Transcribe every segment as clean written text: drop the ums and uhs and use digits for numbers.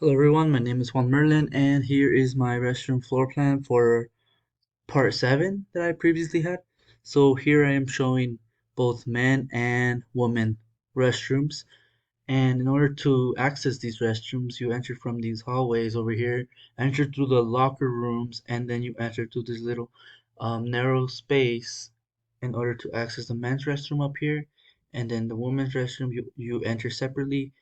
Hello everyone, my name is Juan Merlin and here is my restroom floor plan for part 7 that I previously had. So here I am showing both men and women restrooms, and in order to access these restrooms you enter from these hallways over here, enter through the locker rooms, and then you enter through this little narrow space in order to access the men's restroom up here, and then the women's restroom you enter separately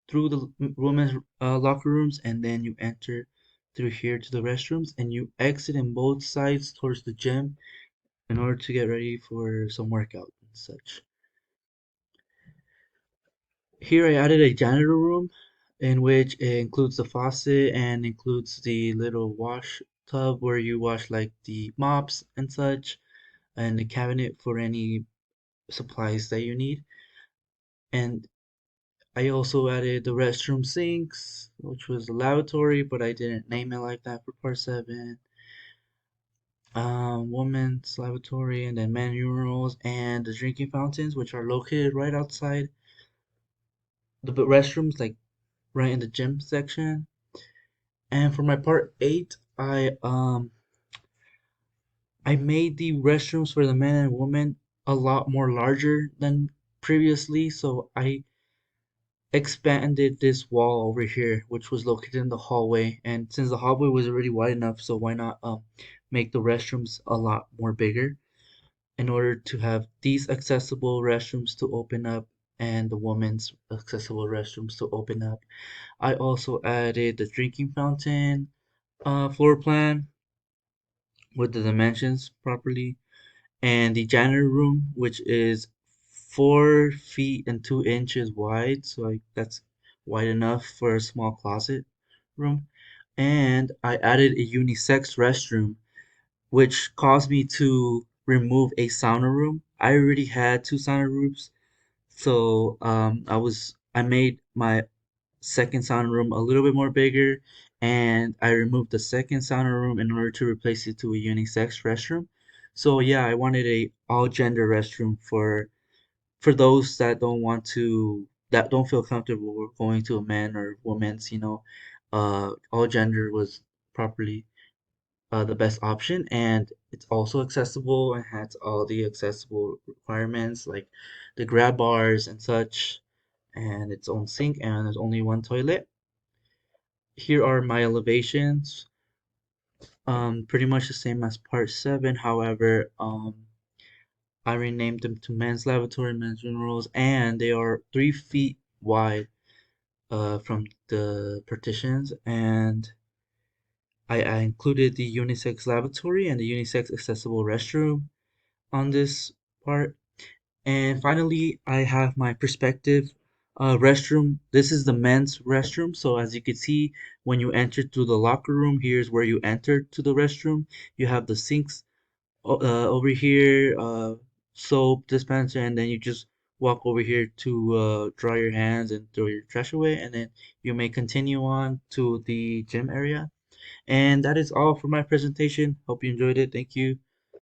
through the women's locker rooms, and then you enter through here to the restrooms, and you exit in both sides towards the gym in order to get ready for some workout and such. Here I added a janitor room in which it includes the faucet and includes the little wash tub where you wash like the mops and such, and the cabinet for any supplies that you need. And I also added the restroom sinks, which was a lavatory, but I didn't name it like that for part 7. Women's lavatory, and then men urinals, and the drinking fountains, which are located right outside the restrooms, like right in the gym section. And for my part 8, I made the restrooms for the men and women a lot more larger than previously, so I expanded this wall over here, which was located in the hallway. And since the hallway was already wide enough, so why not make the restrooms a lot more bigger in order to have these accessible restrooms to open up and the women's accessible restrooms to open up. I also added the drinking fountain floor plan with the dimensions properly, and the janitor room, which is 4 feet and 2 inches wide, so that's wide enough for a small closet room. And I added a unisex restroom, which caused me to remove a sauna room. I already had 2 sauna rooms, so I made my second sauna room a little bit more bigger, and I removed the second sauna room in order to replace it to a unisex restroom. So yeah, I wanted a all gender restroom for those that don't feel comfortable with going to a man or woman's. All gender was properly the best option, and it's also accessible and has all the accessible requirements like the grab bars and such, and its own sink, and there's only one toilet. Here are my elevations. Pretty much the same as part 7. However, I renamed them to men's lavatory, men's minerals, and they are 3 feet wide from the partitions. And I included the unisex lavatory and the unisex accessible restroom on this part. And finally, I have my perspective restroom. This is the men's restroom. So as you can see, when you enter through the locker room, here's where you enter to the restroom. You have the sinks over here, soap dispenser, and then you just walk over here to dry your hands and throw your trash away, and then you may continue on to the gym area. And that is all for my presentation. Hope you enjoyed it. Thank you.